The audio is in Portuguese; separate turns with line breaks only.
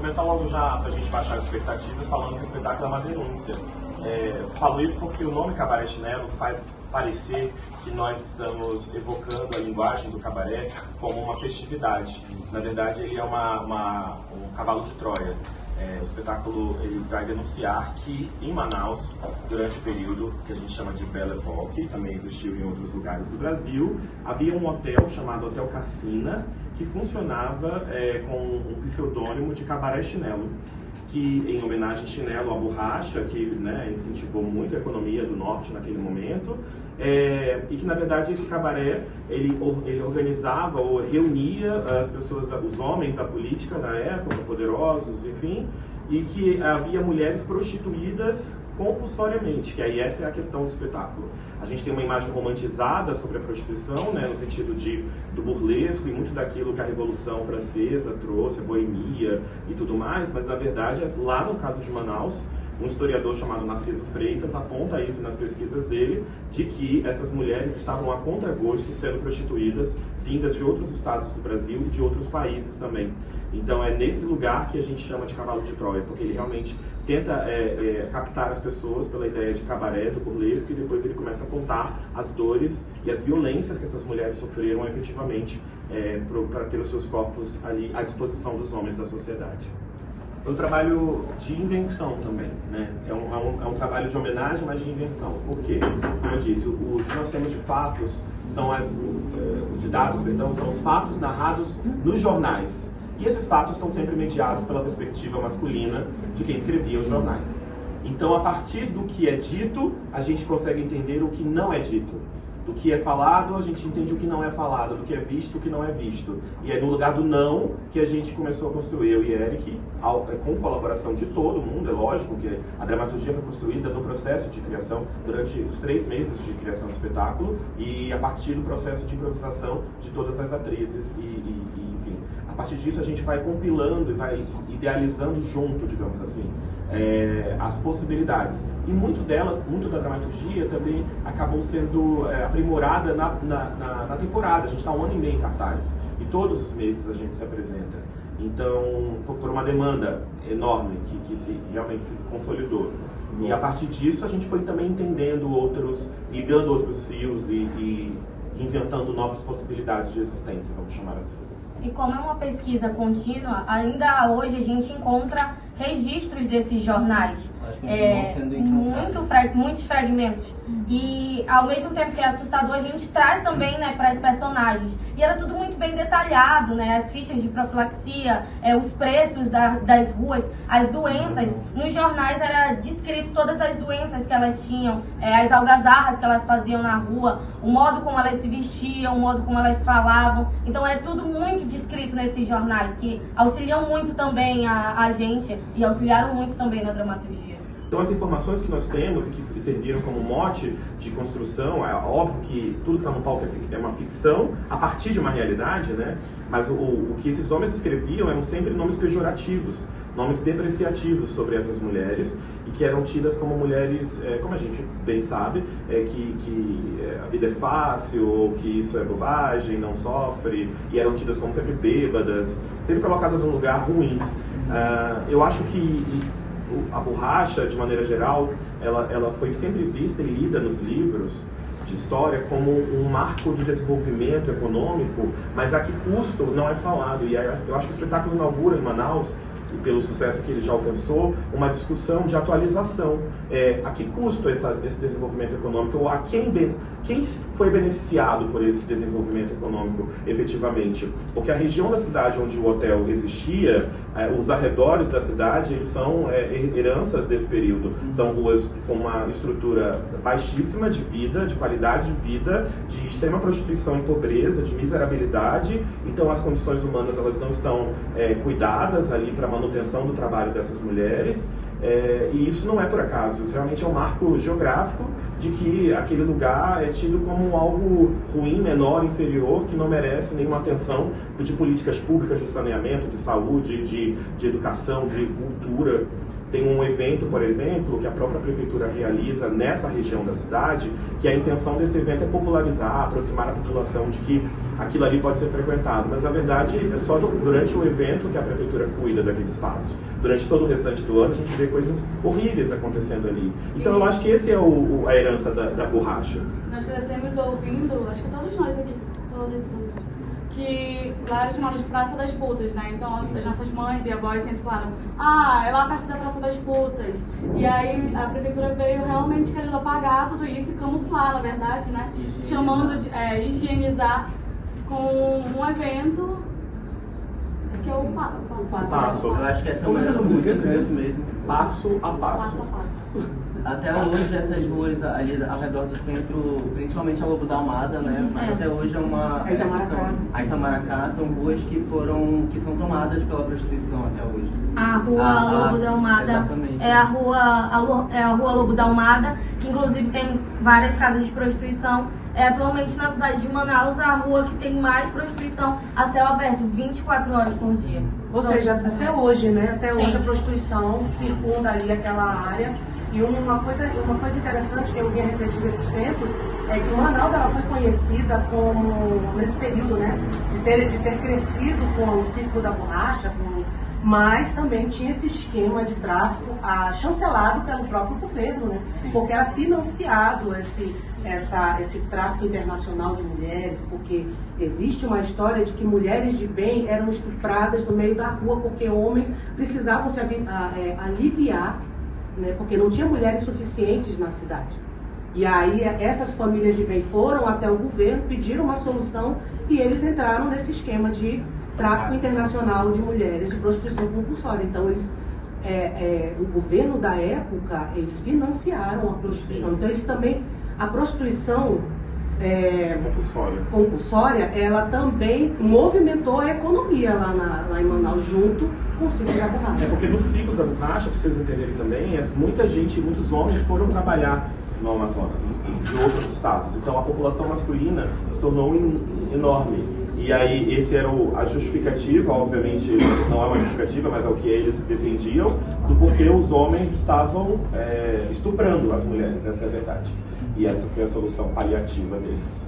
começar logo já para a gente baixar as expectativas, falando que o espetáculo é uma denúncia. Falo isso porque o nome Cabaré Chinelo faz parecer que nós estamos evocando a linguagem do cabaré como uma festividade. Na verdade, ele é um cavalo de Troia. O espetáculo ele vai denunciar que em Manaus, durante o período que a gente chama de Belle Époque, também existiu em outros lugares do Brasil, havia um hotel chamado Hotel Cassina, que funcionava com um pseudônimo de Cabaré Chinelo, que em homenagem a Chinelo, a borracha, que incentivou muito a economia do norte naquele momento, e que na verdade esse cabaré ele organizava ou reunia as pessoas, os homens da política na época, poderosos, enfim, e que havia mulheres prostituídas compulsoriamente, que aí essa é a questão do espetáculo. A gente tem uma imagem romantizada sobre a prostituição, no sentido do burlesco e muito daquilo que a Revolução Francesa trouxe, a boemia e tudo mais, mas na verdade, lá no caso de Manaus, um historiador chamado Narciso Freitas aponta isso nas pesquisas dele, de que essas mulheres estavam a contragosto sendo prostituídas, vindas de outros estados do Brasil e de outros países também. Então é nesse lugar que a gente chama de cavalo de Troia, porque ele realmente tenta captar as pessoas pela ideia de cabaré, do burlesco, e depois ele começa a contar as dores e as violências que essas mulheres sofreram efetivamente para ter os seus corpos ali à disposição dos homens da sociedade. É um trabalho de invenção também, é um trabalho de homenagem, mas de invenção. Por quê? Como eu disse, o que nós temos de fatos, são são os fatos narrados nos jornais. E esses fatos estão sempre mediados pela perspectiva masculina de quem escrevia os jornais. Então, a partir do que é dito, a gente consegue entender o que não é dito. Do que é falado, a gente entende o que não é falado, do que é visto, o que não é visto. E é no lugar do não que a gente começou a construir, eu e Eric, com colaboração de todo mundo, é lógico que a dramaturgia foi construída no processo de criação durante os 3 meses de criação do espetáculo e a partir do processo de improvisação de todas as atrizes enfim. A partir disso a gente vai compilando e vai idealizando junto, digamos assim, as possibilidades. E muito da dramaturgia também acabou sendo aprimorada na temporada. A gente está 1 ano e meio em cartaz e todos os meses a gente se apresenta. Então, por uma demanda enorme que realmente se consolidou. E a partir disso a gente foi também entendendo ligando outros fios e inventando novas possibilidades de existência, vamos chamar assim.
E como é uma pesquisa contínua, ainda hoje a gente encontra registros desses jornais. Muitos fragmentos. E ao mesmo tempo que é assustador, a gente traz também para as personagens. E era tudo muito bem detalhado, as fichas de profilaxia, os preços das ruas, as doenças. Nos jornais era descrito todas as doenças que elas tinham, as algazarras que elas faziam na rua, o modo como elas se vestiam, o modo como elas falavam. Então é tudo muito descrito nesses jornais, que auxiliam muito também a gente e auxiliaram muito também na dramaturgia.
Então as informações que nós temos e que serviram como mote de construção, é óbvio que tudo que está no palco é uma ficção a partir de uma realidade, mas o que esses homens escreviam eram sempre nomes pejorativos, nomes depreciativos sobre essas mulheres e que eram tidas como mulheres, como a gente bem sabe, que a vida é fácil ou que isso é bobagem, não sofre, e eram tidas como sempre bêbadas, sempre colocadas num lugar ruim. Eu acho que a borracha, de maneira geral, ela foi sempre vista e lida nos livros de história como um marco de desenvolvimento econômico, mas a que custo não é falado. E eu acho que o espetáculo inaugura em Manaus, pelo sucesso que ele já alcançou, uma discussão de atualização. A que custo esse desenvolvimento econômico? Ou a quem foi beneficiado por esse desenvolvimento econômico efetivamente? Porque a região da cidade onde o hotel existia, os arredores da cidade, eles são heranças desse período. São ruas com uma estrutura baixíssima de vida, de qualidade de vida, de extrema prostituição e pobreza, de miserabilidade. Então as condições humanas elas não estão cuidadas ali para a manutenção do trabalho dessas mulheres. E isso não é por acaso, isso realmente é um marco geográfico de que aquele lugar é tido como algo ruim, menor, inferior, que não merece nenhuma atenção de políticas públicas de saneamento, de saúde, de educação, de cultura. Tem um evento, por exemplo, que a própria prefeitura realiza nessa região da cidade, que a intenção desse evento é popularizar, aproximar a população de que aquilo ali pode ser frequentado. Mas, na verdade, é só durante o evento que a prefeitura cuida daquele espaço. Durante todo o restante do ano, a gente vê coisas horríveis acontecendo ali. Então, eu acho que esse é a herança da borracha.
Nós crescemos ouvindo, acho que todos nós aqui, todas e todos, que lá era chamado de Praça das Putas, né? Então as nossas mães e avós sempre falaram, é lá perto da Praça das Putas. E aí a prefeitura veio realmente querendo apagar tudo isso e camuflar, na verdade, né? Chamando de higienizar com um evento que é o passo.
Eu acho que essa é uma herança muito grande mesmo.
Passo a passo.
Passo a passo.
Até hoje essas ruas ali ao redor do centro, principalmente a Lobo da Almada, né? Mas até hoje é uma... A Itamaracá são ruas que são tomadas pela prostituição até hoje.
A rua Lobo da Almada
exatamente.
é a rua Lobo da Almada, que inclusive tem várias casas de prostituição. É atualmente na cidade de Manaus a rua que tem mais prostituição a céu aberto, 24 horas por dia.
Ou seja, até hoje, né? Até
Sim.
hoje a prostituição circunda ali aquela área. E uma coisa interessante que eu vinha refletir nesses tempos é que Manaus ela foi conhecida como, nesse período, né, de ter crescido com o ciclo da borracha, mas também tinha esse esquema de tráfico chancelado pelo próprio governo, né?
Sim.
Porque era financiado esse tráfico internacional de mulheres, porque existe uma história de que mulheres de bem eram estupradas no meio da rua porque homens precisavam se aliviar, né, porque não tinha mulheres suficientes na cidade. E aí essas famílias de bem foram até o governo, pediram uma solução e eles entraram nesse esquema de tráfico internacional de mulheres, de prostituição compulsória. Então o governo da época, eles financiaram a prostituição. Então eles também, a prostituição compulsória, ela também movimentou a economia lá em Manaus, junto com o ciclo da borracha.
Porque no ciclo da borracha, para vocês entenderem também, muitos homens foram trabalhar no Amazonas, de outros estados. Então a população masculina se tornou enorme. E aí esse era a justificativa, obviamente não é uma justificativa, mas é o que eles defendiam, do porquê os homens estavam estuprando as mulheres, essa é a verdade. E essa foi a solução paliativa deles.